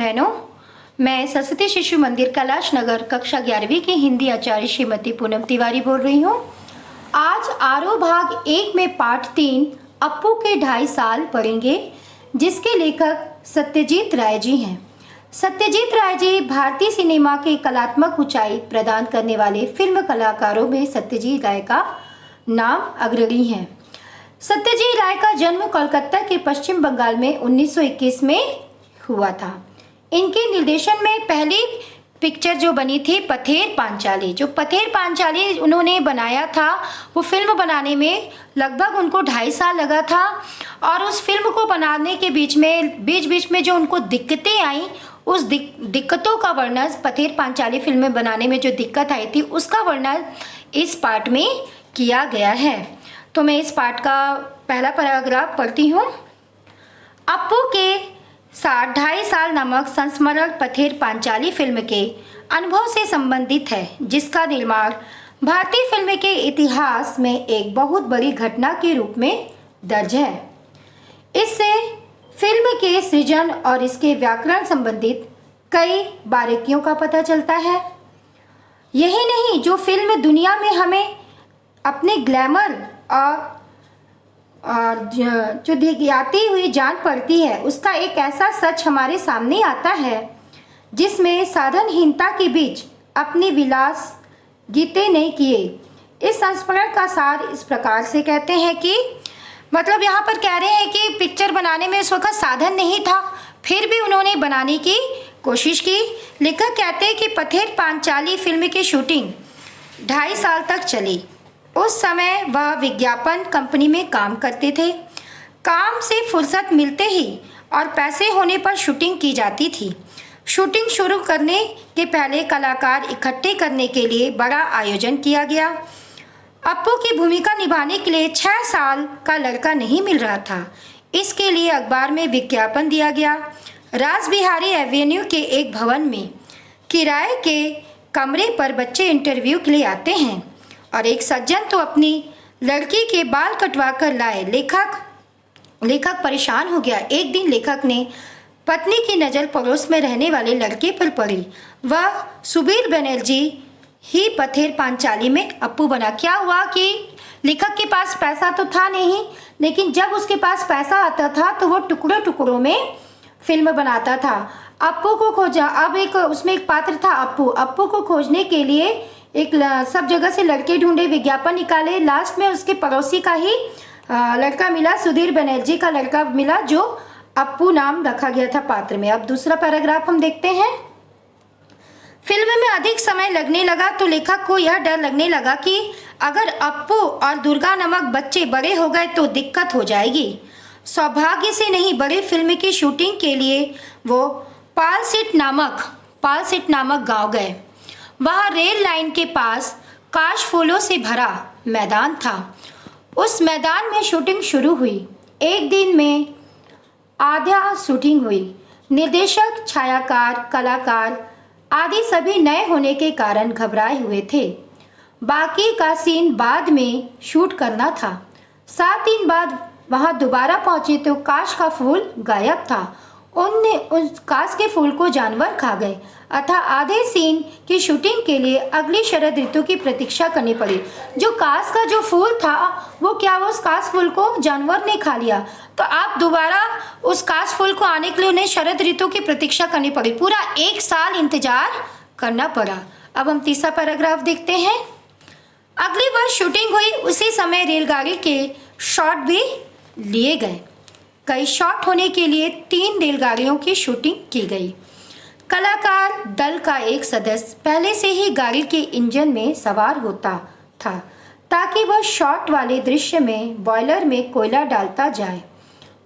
बहनों, मैं सरस्वती शिशु मंदिर कैलाश नगर कक्षा 11वीं की हिंदी आचार्य श्रीमती पूनम तिवारी बोल रही हूँ। आज आरोह भाग 1 में पाठ 3 अप्पू के 2.5 साल पढ़ेंगे, जिसके लेखक सत्यजीत राय जी हैं। सत्यजीत राय जी भारतीय सिनेमा के कलात्मक ऊंचाई प्रदान करने वाले फिल्म कलाकारों में सत्यजीत राय का नाम अग्रणी है। सत्यजीत राय का जन्म कोलकाता के पश्चिम बंगाल में 1921 में हुआ था। इनके निर्देशन में पहली पिक्चर जो बनी थी पथेर पांचाली, जो पथेर पांचाली उन्होंने बनाया था, वो फिल्म बनाने में लगभग उनको 2.5 साल लगा था। और उस फिल्म को बनाने के बीच में जो उनको दिक्कतें आई, उस दिक्कतों का वर्णन, पथेर पांचाली फिल्म बनाने में जो दिक्कत आई थी उसका वर्णन इस पाठ में किया गया है। तो मैं इस पाठ का पहला पैराग्राफ पढ़ती हूँ। अप्पू के 2.5 साल नामक संस्मरण पथेर पांचाली फिल्म के अनुभव से संबंधित है, जिसका निर्माण भारतीय फिल्म के इतिहास में एक बहुत बड़ी घटना के रूप में दर्ज है। इससे फिल्म के सृजन और इसके व्याकरण संबंधित कई बारीकियों का पता चलता है। यही नहीं, जो फिल्म दुनिया में हमें अपने ग्लैमर और जो दिखाती हुई जान पड़ती है, उसका एक ऐसा सच हमारे सामने आता है जिसमें साधनहीनता के बीच अपनी विलास गीते नहीं किए। इस संस्मरण का सार इस प्रकार से कहते हैं कि मतलब यहाँ पर कह रहे हैं कि पिक्चर बनाने में उस वक्त साधन नहीं था, फिर भी उन्होंने बनाने की कोशिश की। लेखक कहते हैं कि पथेर पांचाली फिल्म की शूटिंग 2.5 साल तक चली। उस समय वह विज्ञापन कंपनी में काम करते थे। काम से फुर्सत मिलते ही और पैसे होने पर शूटिंग की जाती थी। शूटिंग शुरू करने के पहले कलाकार इकट्ठे करने के लिए बड़ा आयोजन किया गया। अप्पू की भूमिका निभाने के लिए 6 साल का लड़का नहीं मिल रहा था। इसके लिए अखबार में विज्ञापन दिया गया। रासबिहारी एवेन्यू के एक भवन में किराए के कमरे पर बच्चे इंटरव्यू के लिए आते हैं और एक सज्जन तो अपनी लड़की के बाल कटवा कर लाए। लेखक परेशान हो गया। एक दिन लेखक ने पत्नी की नज़र पड़ोस में रहने वाले लड़के पर पड़ी। वह सुबीर बनर्जी ही पथेर पांचाली में अप्पू बना। क्या हुआ कि लेखक के पास पैसा तो था नहीं, लेकिन जब उसके पास पैसा आता था तो वो टुकड़ों टुकड़ों में फिल्म बनाता था। अप्पू को खोजा। अब उसमें एक पात्र था अप्पू को खोजने के लिए सब जगह से लड़के ढूंढे, विज्ञापन निकाले। लास्ट में उसके पड़ोसी का ही लड़का मिला, सुधीर बनर्जी का लड़का मिला, जो अप्पू नाम रखा गया था पात्र में। अब दूसरा पैराग्राफ हम देखते हैं। फिल्म में अधिक समय लगने लगा तो लेखक को यह डर लगने लगा कि अगर अप्पू और दुर्गा नामक बच्चे बड़े हो गए तो दिक्कत हो जाएगी। सौभाग्य से नहीं, बड़ी फिल्म की शूटिंग के लिए वो पालसिट नामक गांव गए। वहाँ रेल लाइन के पास काश फूलों से भरा मैदान था। उस मैदान में शूटिंग शुरू हुई। एक दिन में आधा शूटिंग हुई। निर्देशक, छायाकार, कलाकार आदि सभी नए होने के कारण घबराए हुए थे। बाकी का सीन बाद में शूट करना था। 7 दिन बाद वहाँ दोबारा पहुँचे तो काश का फूल गायब था। उस काश के फूल को जानवर खा गए। अतः आधे सीन की शूटिंग के लिए अगली शरद ऋतु की प्रतीक्षा करनी पड़ी। जो काश का जो फूल था वो उस काश फूल को जानवर ने खा लिया, तो आप दोबारा उस काश फूल को आने के लिए उन्हें शरद ऋतु की प्रतीक्षा करनी पड़ी। पूरा 1 साल इंतजार करना पड़ा। अब हम तीसरा पैराग्राफ देखते हैं। अगली बार शूटिंग हुई, उसी समय रेलगाड़ी के शॉट भी लिए गए। कई शॉट होने के लिए 3 रेलगाड़ियों की शूटिंग की गई। कलाकार दल का एक सदस्य पहले से ही गाड़ी के इंजन में सवार होता था ताकि वह शॉट वाले दृश्य में बॉयलर में कोयला डालता जाए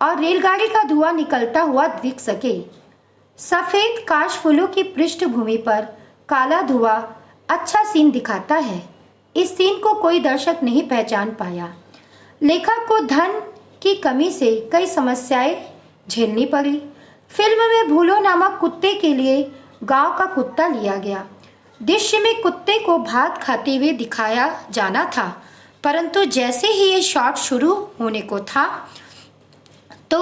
और रेलगाड़ी का धुआं निकलता हुआ दिख सके। सफ़ेद काश फूलों की पृष्ठभूमि पर काला धुआं अच्छा सीन दिखाता है। इस सीन को कोई दर्शक नहीं पहचान पाया। लेखक को धन की कमी से कई समस्याएं झेलनी पड़ी। फिल्म में भूलो नामक कुत्ते के लिए गांव का कुत्ता लिया गया। दृश्य में कुत्ते को भात खाते हुए दिखाया जाना था, परंतु जैसे ही ये शॉट शुरू होने को था तो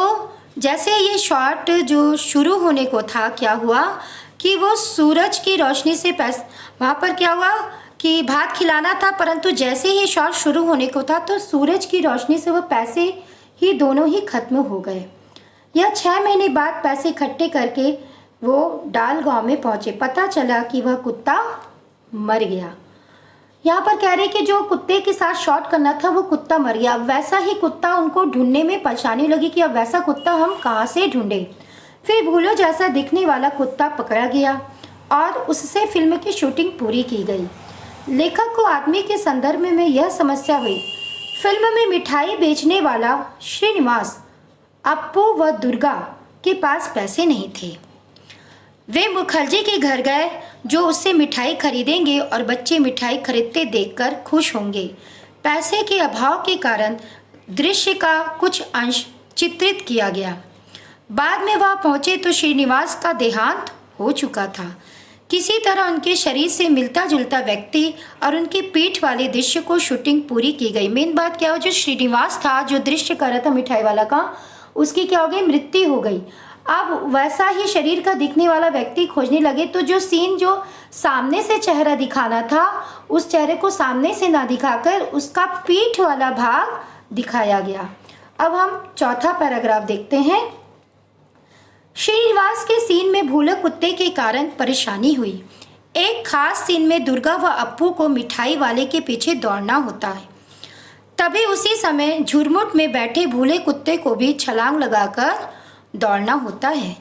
जैसे ये शॉट जो शुरू होने को था, क्या हुआ कि वो सूरज की रोशनी से वहाँ पर क्या हुआ कि भात खिलाना था, परंतु जैसे ही शॉट शुरू होने को था तो सूरज की रोशनी से वो पैसे ही दोनों ही खत्म हो गए। यह 6 महीने बाद पैसे इकट्ठे करके वो डाल गांव में पहुंचे। पता चला कि वह कुत्ता मर गया। यहाँ पर कह रहे कि जो कुत्ते के साथ शॉट करना था वो कुत्ता मर गया। वैसा ही कुत्ता उनको ढूंढने में परेशानी लगी कि अब वैसा कुत्ता हम कहाँ से ढूंढे। फिर भूलो जैसा दिखने वाला कुत्ता पकड़ा गया और उससे फिल्म की शूटिंग पूरी की गई। लेखक को आदमी के संदर्भ में यह समस्या हुई। फिल्म में मिठाई बेचने वाला श्रीनिवास, अप्पू व दुर्गा के पास पैसे नहीं थे। वे मुखर्जी के घर गए जो उससे मिठाई खरीदेंगे और बच्चे मिठाई खरीदते देखकर खुश होंगे। पैसे के अभाव के कारण दृश्य का कुछ अंश चित्रित किया गया। बाद में वह पहुंचे तो श्रीनिवास का देहांत हो चुका था। किसी तरह उनके शरीर से मिलता जुलता व्यक्ति और उनकी पीठ वाले दृश्य को शूटिंग पूरी की गई। मेन बात क्या हो, जो श्रीनिवास था जो दृश्य कर रहा था मिठाई वाला का, उसकी क्या हो गई, मृत्यु हो गई। अब वैसा ही शरीर का दिखने वाला व्यक्ति खोजने लगे तो जो सीन जो सामने से चेहरा दिखाना था उस चेहरे को सामने से ना दिखाकर उसका पीठ वाला भाग दिखाया गया। अब हम चौथा पैराग्राफ देखते हैं। श्रीनिवास के सीन में भूलक कुत्ते के कारण परेशानी हुई। एक खास सीन में दुर्गा व अप्पू को मिठाई वाले के पीछे दौड़ना होता है। तभी उसी समय झुरमुट में बैठे भूले कुत्ते को भी छलांग लगाकर दौड़ना होता है।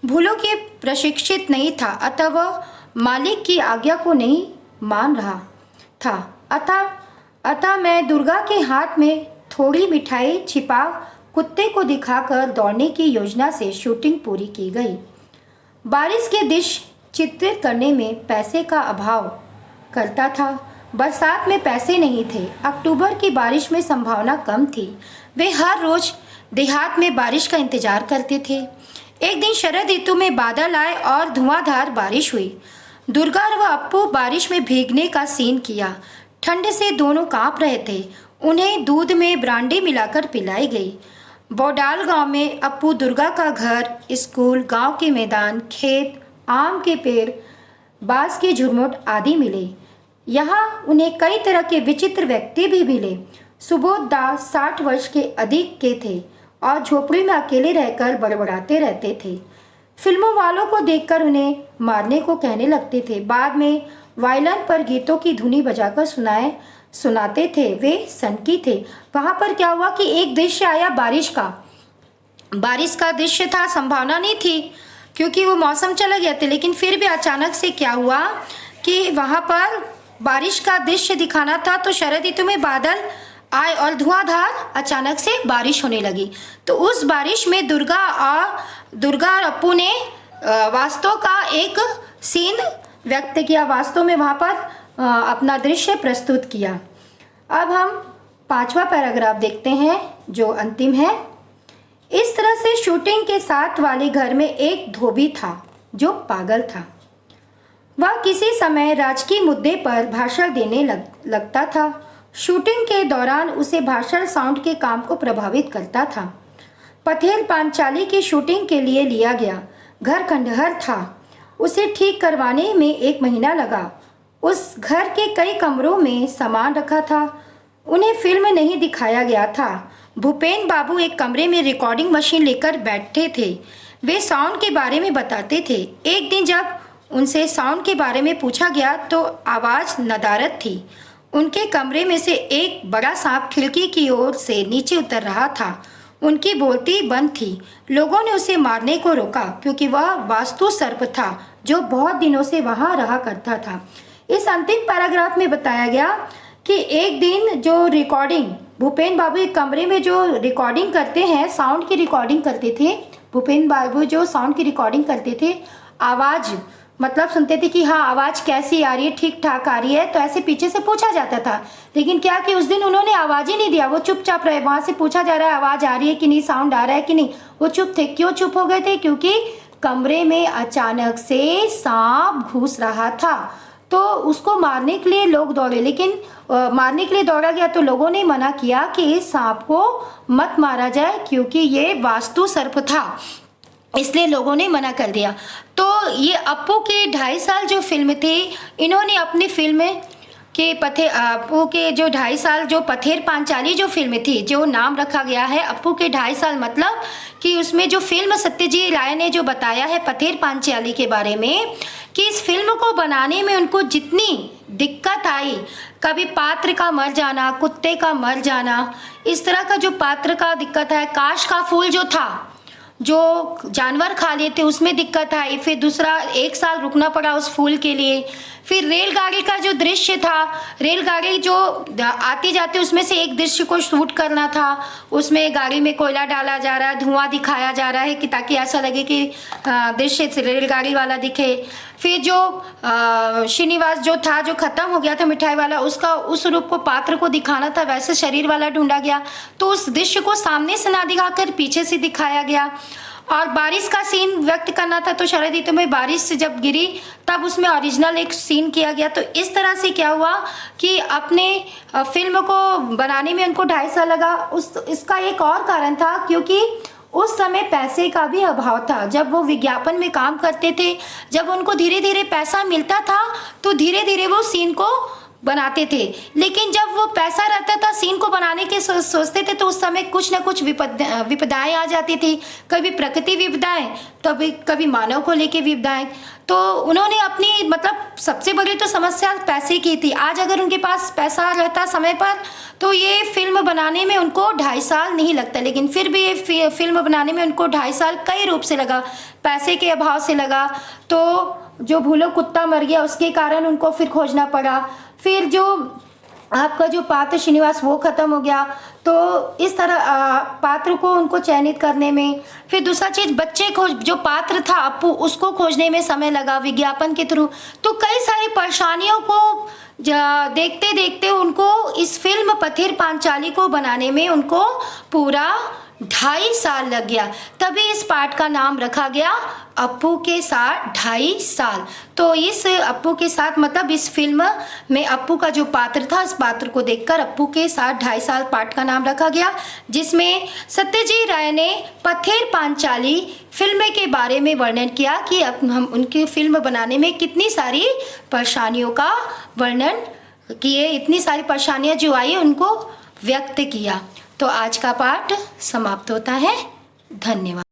भूलो के प्रशिक्षित नहीं था, अतः वह मालिक की आज्ञा को नहीं मान रहा था। अतः मैं दुर्गा के हाथ में थोड़ी मिठाई छिपा कुत्ते को दिखाकर दौड़ने की योजना से शूटिंग पूरी की गई। बारिश के दृश्य चित्रित करने में पैसे का अभाव करता था। बरसात में पैसे नहीं थे। अक्टूबर की बारिश में संभावना कम थी। वे हर रोज देहात में बारिश का इंतजार करते थे। एक दिन शरद ऋतु में बादल आए और धुआंधार बारिश हुई। दुर्गा व अप्पू बारिश में भीगने का सीन किया। ठंड से दोनों कांप रहे थे। उन्हें दूध में ब्रांडी मिलाकर पिलाई गई। बौडाल गांव में अप्पू दुर्गा का घर, स्कूल, गांव के मैदान, खेत, आम के पेड़, बांस की झुरमुट आदि मिले। यहाँ उन्हें कई तरह के विचित्र व्यक्ति भी मिले। सुबोध दास 60 वर्ष के अधिक के थे और झोपड़ी में अकेले रहकर बड़बड़ाते रहते थे। फिल्मों वालों को देखकर उन्हें मारने को कहने लगते थे। बाद में वायलिन पर गीतों की धुनी बजाकर सुनाते थे। वे सनकी थे। वहाँ पर क्या हुआ कि एक दृश्य आया बारिश का दृश्य था। संभावना नहीं थी क्योंकि वो मौसम चला गया था, लेकिन फिर भी अचानक से क्या हुआ कि वहाँ पर बारिश का दृश्य दिखाना था तो शरद ऋतु में बादल आए और धुआंधार अचानक से बारिश होने लगी। तो उस बारिश में दुर्गा और अप्पू ने वास्तव का एक सीन व्यक्त किया। वास्तव में वहाँ पर अपना दृश्य प्रस्तुत किया। अब हम 5वां पैराग्राफ देखते हैं जो अंतिम है। इस तरह से शूटिंग के साथ वाले घर में एक धोबी था जो पागल था। वह किसी समय राजकीय मुद्दे पर भाषण देने लगता था। शूटिंग के दौरान उसे भाषण साउंड के काम को प्रभावित करता था। पथेल पांचाली की शूटिंग के लिए लिया गया। घर खंडहर था। उसे ठीक करवाने में 1 महीना लगा। उस घर के कई कमरों में सामान रखा था। उन्हें फिल्म नहीं दिखाया गया था। भूपेन बाबू एक कमरे में रिकॉर्डिंग मशीन लेकर बैठे थे। वे साउंड के बारे में बताते थे। एक दिन जब उनसे साउंड के बारे में पूछा गया तो आवाज़ नदारद थी। उनके कमरे में से एक बड़ा सांप खिड़की की ओर से नीचे उतर रहा था। उनकी बोलती बंद थी। लोगों ने उसे मारने को रोका क्योंकि वह वास्तु सर्प था जो बहुत दिनों से वहां रहा करता था। इस अंतिम पैराग्राफ में बताया गया कि एक दिन जो रिकॉर्डिंग भूपेन बाबू एक कमरे में जो रिकॉर्डिंग करते हैं, साउंड की रिकॉर्डिंग करते थे। भूपेन बाबू जो साउंड की रिकॉर्डिंग करते थे, आवाज़ मतलब सुनते थे कि हाँ आवाज़ कैसी आ रही है, ठीक ठाक आ रही है, तो ऐसे पीछे से पूछा जाता था। लेकिन क्या कि उस दिन उन्होंने आवाज़ ही नहीं दिया। वो चुपचाप रहे। वहाँ से पूछा जा रहा है आवाज़ आ रही है कि नहीं, साउंड आ रहा है कि नहीं, वो चुप थे। क्यों चुप हो गए थे? क्योंकि कमरे में अचानक से सांप घुस रहा था। तो उसको मारने के लिए लोग दौड़े, लेकिन मारने के लिए दौड़ा गया तो लोगों ने मना किया कि इस सांप को मत मारा जाए क्योंकि ये वास्तु सर्प था, इसलिए लोगों ने मना कर दिया। तो ये अप्पू के 2.5 साल जो फिल्म थी, इन्होंने अपनी फिल्म के अप्पू के जो 2.5 साल जो पथेर पांचाली जो फिल्म थी, जो नाम रखा गया है अप्पू के 2.5 साल, मतलब कि उसमें जो फिल्म सत्यजीत राय ने जो बताया है पथेर पांचाली के बारे में, कि इस फिल्म को बनाने में उनको जितनी दिक्कत आई, कभी पात्र का मर जाना, कुत्ते का मर जाना, इस तरह का जो पात्र का दिक्कत है, काश का फूल जो था जो जानवर खा लेते उसमें दिक्कत आई, फिर दूसरा 1 साल रुकना पड़ा उस फूल के लिए। फिर रेलगाड़ी का जो दृश्य था, रेलगाड़ी जो आती जाती उसमें से एक दृश्य को शूट करना था, उसमें गाड़ी में कोयला डाला जा रहा है, धुआं दिखाया जा रहा है कि ताकि ऐसा लगे कि दृश्य रेलगाड़ी वाला दिखे। फिर जो श्रीनिवास जो था, जो खत्म हो गया था मिठाई वाला, उसका उस रूप को पात्र को दिखाना था, वैसे शरीर वाला ढूंढा गया, तो उस दृश्य को सामने से ना दिखाकर पीछे से दिखाया गया। और बारिश का सीन व्यक्त करना था, तो शरद ऋतु में बारिश से जब गिरी तब उसमें ओरिजिनल एक सीन किया गया। तो इस तरह से क्या हुआ कि अपने फिल्म को बनाने में उनको 2.5 साल लगा। इसका एक और कारण था क्योंकि उस समय पैसे का भी अभाव था। जब वो विज्ञापन में काम करते थे, जब उनको धीरे धीरे पैसा मिलता था तो धीरे धीरे वो सीन को बनाते थे, लेकिन जब वो पैसा रहता था सीन को बनाने के सोचते थे तो उस समय कुछ ना कुछ विपदाएं आ जाती थी, कभी प्रकृति विपदाएं, कभी मानव को लेके विपदाएं। तो उन्होंने अपनी मतलब सबसे बड़ी तो समस्या पैसे की थी। आज अगर उनके पास पैसा रहता समय पर तो ये फिल्म बनाने में उनको 2.5 साल नहीं लगता, लेकिन फिर भी ये फिल्म बनाने में उनको 2.5 साल कई रूप से लगा। पैसे के अभाव से लगा, तो जो भूलो कुत्ता मर गया उसके कारण उनको फिर खोजना पड़ा। फिर जो आपका जो पात्र श्रीनिवास वो खत्म हो गया, तो इस तरह पात्र को उनको चयनित करने में, फिर दूसरा चीज बच्चे खोज जो पात्र था अप्पू उसको खोजने में समय लगा विज्ञापन के थ्रू। तो कई सारी परेशानियों को देखते देखते उनको इस फिल्म पथेर पांचाली को बनाने में उनको पूरा 2.5 साल लग गया। तभी इस पार्ट का नाम रखा गया अप्पू के साथ 2.5 साल। तो इस अप्पू के साथ मतलब इस फिल्म में अप्पू का जो पात्र था, इस पात्र को देखकर अप्पू के साथ 2.5 साल पार्ट का नाम रखा गया, जिसमें सत्यजीत राय ने पथेर पांचाली फिल्म के बारे में वर्णन किया कि अब हम उनकी फिल्म बनाने में कितनी सारी परेशानियों का वर्णन किए, इतनी सारी परेशानियां जो आई उनको व्यक्त किया। तो आज का पाठ समाप्त होता है। धन्यवाद।